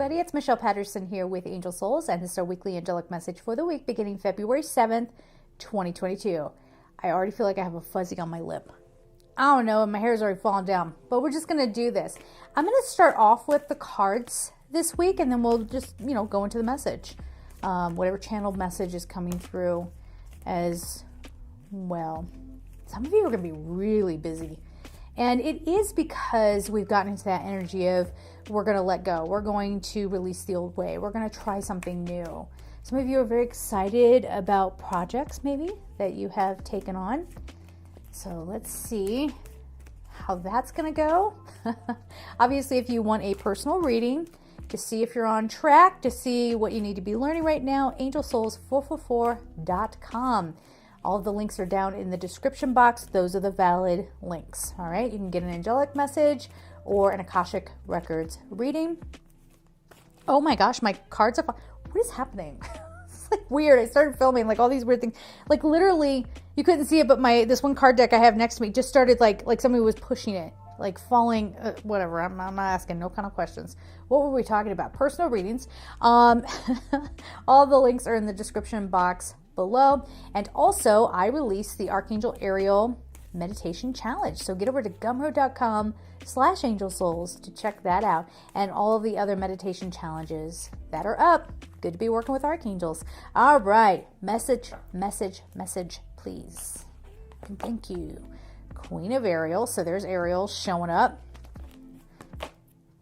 everybody, it's Michelle Patterson here with Angel Souls, and this is our weekly angelic message for the week beginning February 7th, 2022. I already feel like I have a fuzzy on my lip. I don't know, and my hair's already fallen down, but we're just going to do this. I'm going to start off with the cards this week, and then we'll just, go into the message. Whatever channeled message is coming through as well. Some of you are going to be really busy. And it is because we've gotten into that energy of we're going to let go. We're going to release the old way. We're going to try something new. Some of you are very excited about projects maybe that you have taken on. So let's see how that's going to go. Obviously, if you want a personal reading to see if you're on track, to see what you need to be learning right now, angelsouls444.com. All of the links are down in the description box. Those are the valid links. All right. You can get an angelic message or an Akashic Records reading. Oh my gosh, my cards are... What is happening? It's like weird. I started filming like all these weird things. Like literally, you couldn't see it, but this one card deck I have next to me just started like somebody was pushing it, like falling, whatever. I'm not asking no kind of questions. What were we talking about? Personal readings. All the links are in the description box below. And also I released the Archangel Ariel meditation challenge. So get over to gumroad.com/angelsouls to check that out. And all of the other meditation challenges that are up. Good to be working with archangels. All right. Message, please. And thank you. Queen of Ariel. So there's Ariel showing up.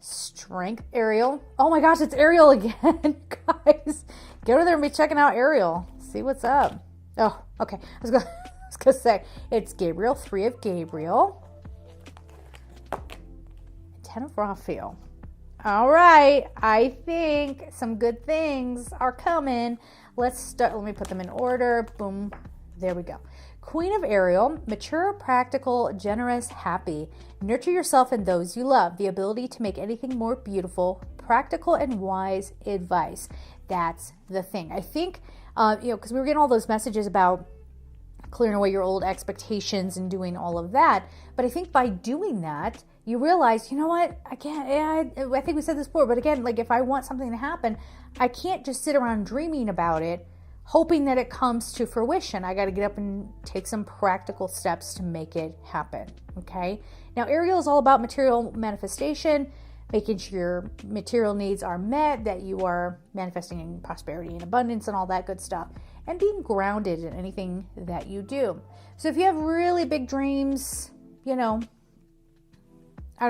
Strength Ariel. Oh my gosh, it's Ariel again. Guys, get over there and be checking out Ariel. See what's up. Oh, okay. I was gonna say it's Gabriel, 3 of Gabriel, 10 of Raziel. All right, I think some good things are coming. Let's start. Let me put them in order. Boom. There we go. Queen of Ariel, mature, practical, generous, happy. Nurture yourself and those you love. The ability to make anything more beautiful, practical and wise advice. That's the thing. I think, because we were getting all those messages about clearing away your old expectations and doing all of that. But I think by doing that, you realize, you know what, I think we said this before, but again, like if I want something to happen, I can't just sit around dreaming about it, hoping that it comes to fruition. I got to get up and take some practical steps to make it happen. Okay. Now, Ariel is all about material manifestation, making sure your material needs are met, that you are manifesting in prosperity and abundance and all that good stuff, and being grounded in anything that you do. So if you have really big dreams, I don't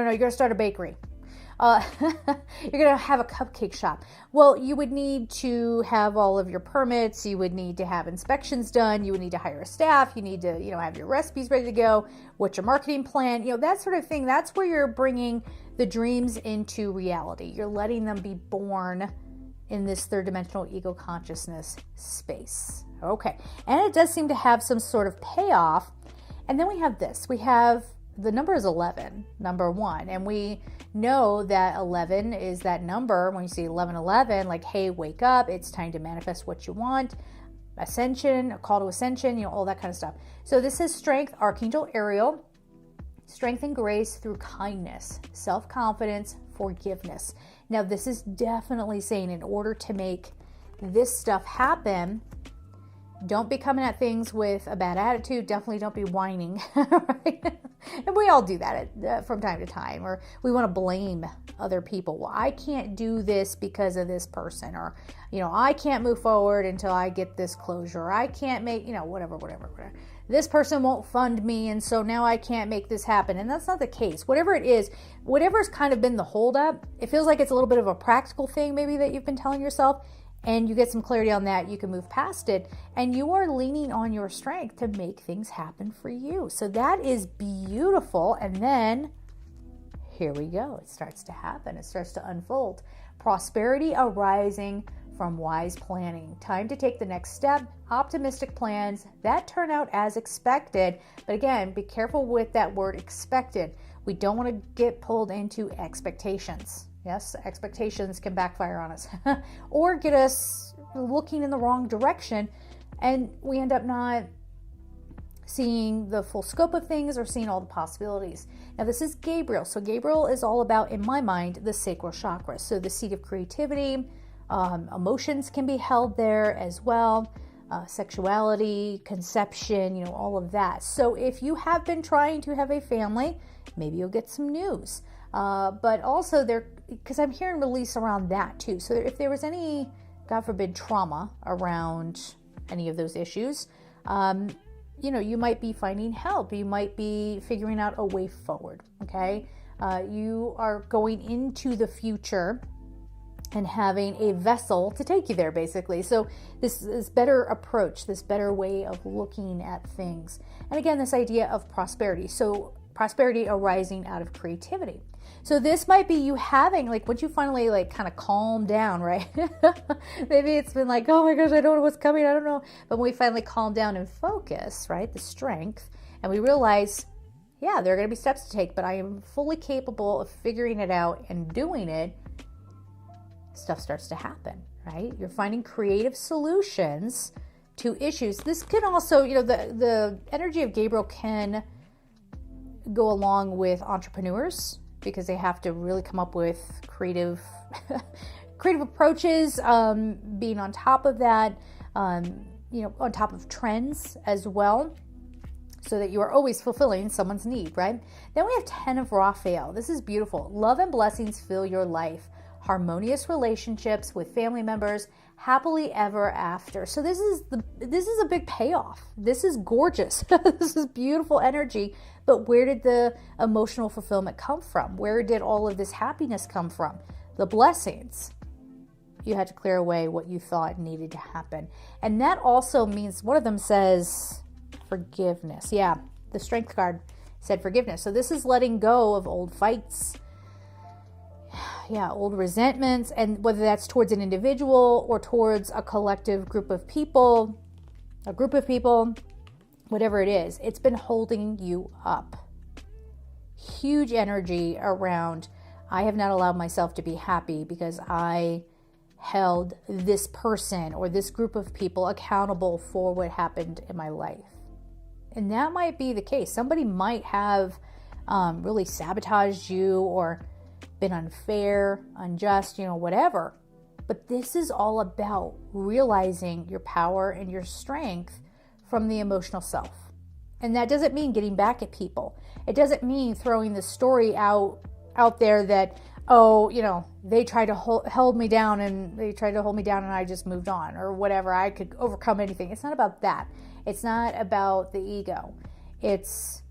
know, you're going to start a bakery. You're going to have a cupcake shop. Well, you would need to have all of your permits. You would need to have inspections done. You would need to hire a staff. You need to, have your recipes ready to go. What's your marketing plan? That sort of thing. That's where you're bringing the dreams into reality. You're letting them be born in this third dimensional ego consciousness space. Okay. And it does seem to have some sort of payoff. And then we have this. We have the number is 11, number 1. And we know that 11 is that number. When you see 1111, like, hey, wake up. It's time to manifest what you want. Ascension, a call to ascension, all that kind of stuff. So this is strength, Archangel Ariel. Strength and grace through kindness, self-confidence, forgiveness. Now, this is definitely saying in order to make this stuff happen, don't be coming at things with a bad attitude. Definitely don't be whining. Right? And we all do that from time to time. Or we want to blame other people. Well, I can't do this because of this person. Or, I can't move forward until I get this closure. Or I can't make, whatever. This person won't fund me, and so now I can't make this happen. And that's not the case. Whatever it is, whatever's kind of been the holdup, it feels like it's a little bit of a practical thing maybe that you've been telling yourself. And you get some clarity on that, you can move past it, and you are leaning on your strength to make things happen for you. So that is beautiful. And then here we go. It starts to happen. It starts to unfold. Prosperity arising from wise planning. Time to take the next step. Optimistic plans that turn out as expected. But again, be careful with that word expected. We don't want to get pulled into expectations. Yes, expectations can backfire on us or get us looking in the wrong direction, and we end up not seeing the full scope of things or seeing all the possibilities. Now this is Gabriel. So Gabriel is all about, in my mind, the sacral chakra. So the seat of creativity, emotions can be held there as well, sexuality, conception, all of that. So if you have been trying to have a family, maybe you'll get some news. But also because I'm hearing release around that too. So if there was any, God forbid, trauma around any of those issues, you might be finding help. You might be figuring out a way forward, okay? You are going into the future and having a vessel to take you there, basically. So this better approach, this better way of looking at things. And again, this idea of prosperity. So prosperity arising out of creativity. So this might be you having, once you finally kind of calm down, right? Maybe it's been oh my gosh, I don't know what's coming, I don't know. But when we finally calm down and focus, right, the strength, and we realize, yeah, there are going to be steps to take, but I am fully capable of figuring it out and doing it, stuff starts to happen, right? You're finding creative solutions to issues. This can also, the energy of Gabriel can go along with entrepreneurs, because they have to really come up with creative approaches, being on top of that, on top of trends as well, so that you are always fulfilling someone's need, right? Then we have 10 of Raziel. This is beautiful. Love and blessings fill your life. Harmonious relationships with family members, happily ever after. So this is a big payoff. This is gorgeous. This is beautiful energy. But where did the emotional fulfillment come from? Where did all of this happiness come from? The blessings. You had to clear away what you thought needed to happen. And that also means, one of them says forgiveness. Yeah, the strength card said forgiveness. So this is letting go of old fights, old resentments, and whether that's towards an individual or towards a collective group of people, whatever it is, it's been holding you up. Huge energy around, I have not allowed myself to be happy because I held this person or this group of people accountable for what happened in my life. And that might be the case. Somebody might have really sabotaged you or been unfair, unjust, whatever. But this is all about realizing your power and your strength from the emotional self. And that doesn't mean getting back at people. It doesn't mean throwing the story out there that, they tried to hold me down and I just moved on, or whatever. I could overcome anything. It's not about that. It's not about the ego. It's,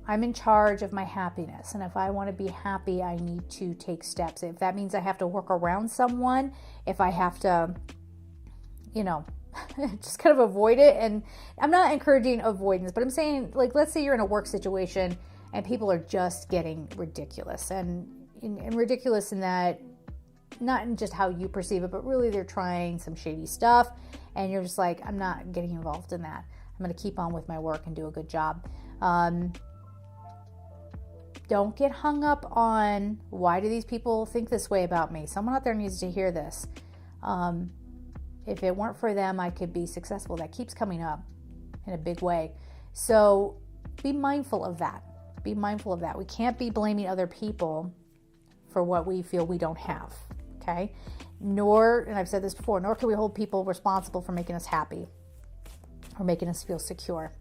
I'm in charge of my happiness. And if I want to be happy, I need to take steps. If that means I have to work around someone, if I have to, just kind of avoid it. And I'm not encouraging avoidance, but I'm saying, let's say you're in a work situation and people are just getting ridiculous. And ridiculous in that, not in just how you perceive it, but really they're trying some shady stuff. And you're just I'm not getting involved in that. I'm going to keep on with my work and do a good job. Don't get hung up on, why do these people think this way about me? Someone out there needs to hear this. If it weren't for them, I could be successful. That keeps coming up in a big way. So be mindful of that. Be mindful of that. We can't be blaming other people for what we feel we don't have. Okay? Nor, and I've said this before, nor can we hold people responsible for making us happy or making us feel secure.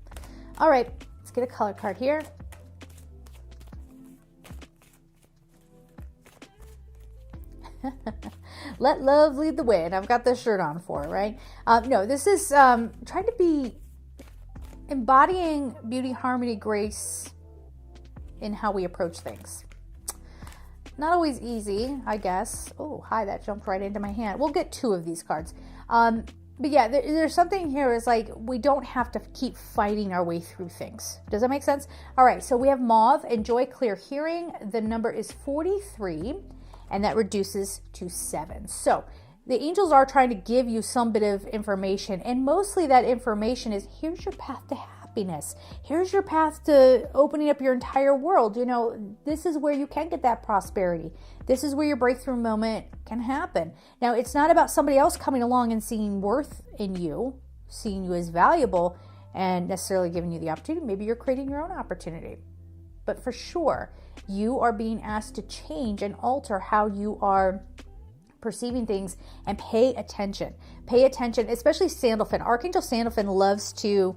All right, let's get a color card here. Let love lead the way. And I've got this shirt on for it, right? No, this is trying to be embodying beauty, harmony, grace in how we approach things. Not always easy, I guess. Oh, hi, that jumped right into my hand. We'll get 2 of these cards. But yeah, there's something here is we don't have to keep fighting our way through things. Does that make sense? All right, so we have mauve. Enjoy clear hearing. The number is 43. And that reduces to 7. So the angels are trying to give you some bit of information. And mostly that information is, here's your path to happiness. Here's your path to opening up your entire world. This is where you can get that prosperity. This is where your breakthrough moment can happen. Now, it's not about somebody else coming along and seeing worth in you, seeing you as valuable, and necessarily giving you the opportunity. Maybe you're creating your own opportunity. But for sure, you are being asked to change and alter how you are perceiving things, and pay attention. Pay attention, especially Sandalphon. Archangel Sandalphon loves to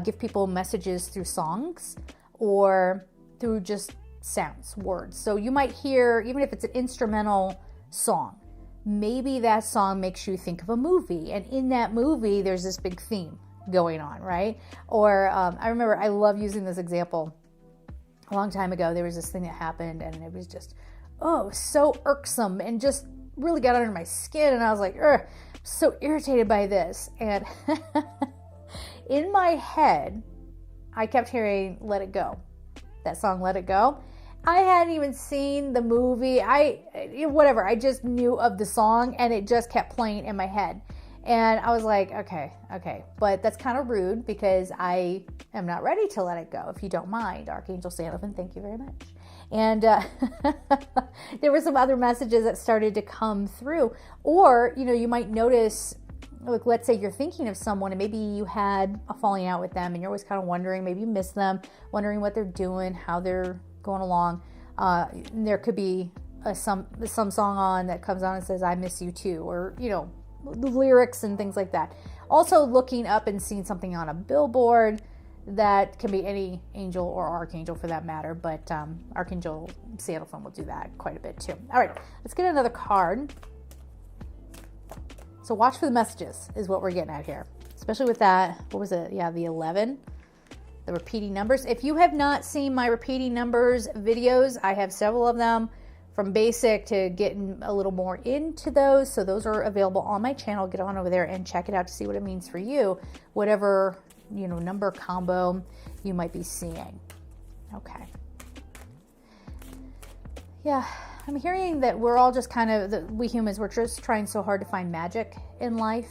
give people messages through songs or through just sounds, words. So you might hear, even if it's an instrumental song, maybe that song makes you think of a movie, and in that movie there's this big theme going on, right? Or I remember, I love using this example. A long time ago, there was this thing that happened, and it was just, so irksome, and just really got under my skin, and I was like, I'm so irritated by this. And in my head, I kept hearing Let It Go, that song Let It Go. I hadn't even seen the movie. Whatever, I just knew of the song, and it just kept playing in my head. And I was like, okay. But that's kind of rude, because I am not ready to let it go, if you don't mind, Archangel Sandalphon. Thank you very much. And there were some other messages that started to come through. Or, you might notice, like, let's say you're thinking of someone, and maybe you had a falling out with them, and you're always kind of wondering, maybe you miss them, wondering what they're doing, how they're going along. There could be some song on that comes on and says, I miss you too, or, the lyrics and things like that. Also looking up and seeing something on a billboard. That can be any angel or archangel for that matter, but Archangel Sandalphon will do that quite a bit too. All right, let's get another card. So watch for the messages is what we're getting at here, especially with that, what was it? Yeah, the 11, the repeating numbers. If you have not seen my repeating numbers videos, I have several of them, from basic to getting a little more into those. So those are available on my channel. Get on over there and check it out to see what it means for you, whatever number combo you might be seeing. Okay. Yeah, I'm hearing that we're all just we humans, we're just trying so hard to find magic in life.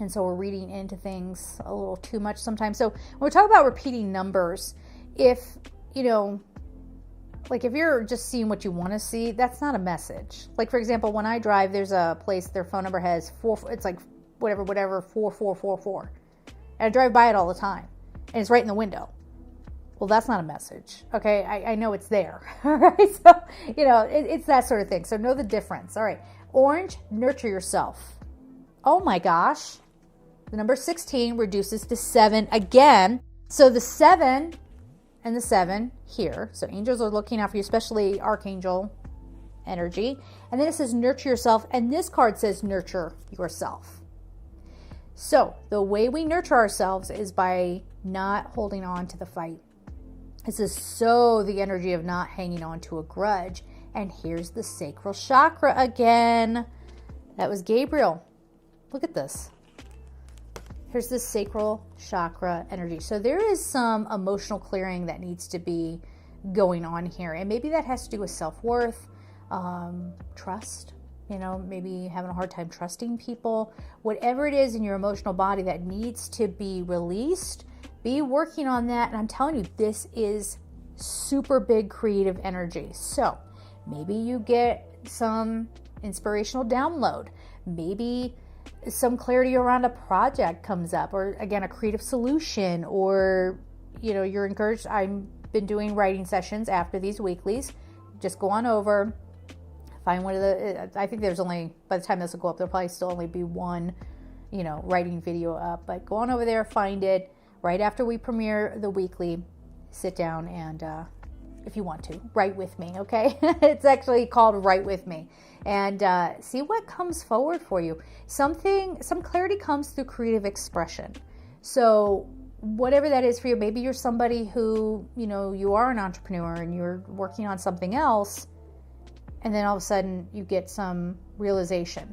And so we're reading into things a little too much sometimes. So when we talk about repeating numbers, if if you're just seeing what you want to see, that's not a message. Like, for example, when I drive, there's a place, their phone number has it's like whatever, 4444. And I drive by it all the time, and it's right in the window. Well, that's not a message. Okay, I know it's there. All right, so it's that sort of thing. So know the difference. All right, orange, nurture yourself. Oh my gosh, the number 16 reduces to 7 again. So the 7 and the 7 here. So angels are looking out for you, especially archangel energy. And then it says nurture yourself, and this card says nurture yourself. So the way we nurture ourselves is by not holding on to the fight. This is the energy of not hanging on to a grudge. And here's the sacral chakra again. That was Gabriel. Look at this. Here's the sacral chakra energy. So there is some emotional clearing that needs to be going on here. And maybe that has to do with self-worth, trust. Maybe having a hard time trusting people. Whatever it is in your emotional body that needs to be released, be working on that. And I'm telling you, this is super big creative energy. So maybe you get some inspirational download. Maybe some clarity around a project comes up, or again, a creative solution, or you're encouraged. I've been doing writing sessions after these weeklies. Just go on over. Find one of I think there's only, by the time this will go up, there'll probably still only be one, writing video up. But go on over there, find it right after we premiere the weekly. Sit down and, if you want to, write with me, okay? It's actually called Write With Me. And see what comes forward for you. Some clarity comes through creative expression. So whatever that is for you, maybe you're somebody who, you are an entrepreneur and you're working on something else. And then all of a sudden you get some realization,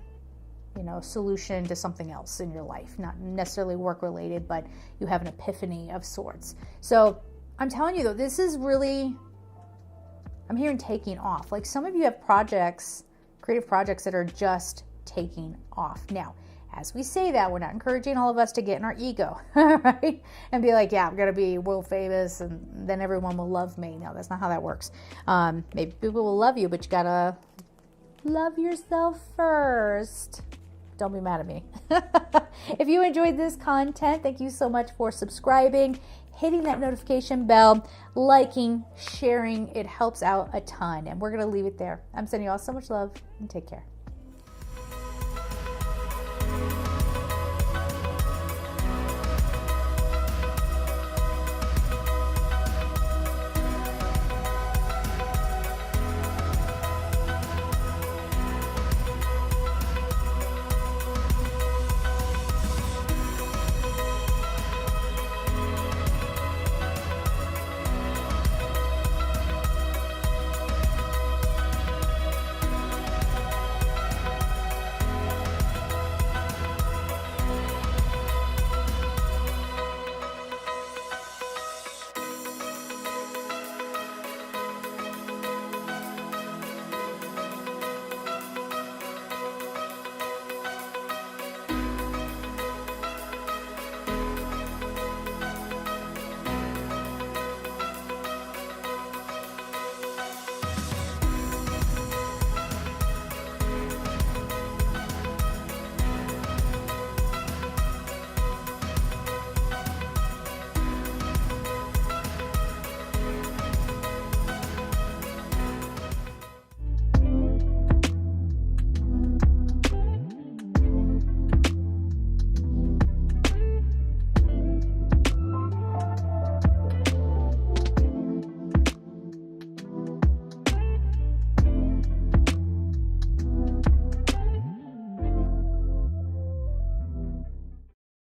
solution to something else in your life, not necessarily work related, but you have an epiphany of sorts. So I'm telling you though, this is really, I'm hearing taking off. Like some of you have projects, creative projects that are just taking off. Now, as we say that, we're not encouraging all of us to get in our ego, right? And be like, yeah, I'm going to be world famous and then everyone will love me. No, that's not how that works. Maybe people will love you, but you got to love yourself first. Don't be mad at me. If you enjoyed this content, thank you so much for subscribing, hitting that notification bell, liking, sharing. It helps out a ton. And we're going to leave it there. I'm sending you all so much love and take care.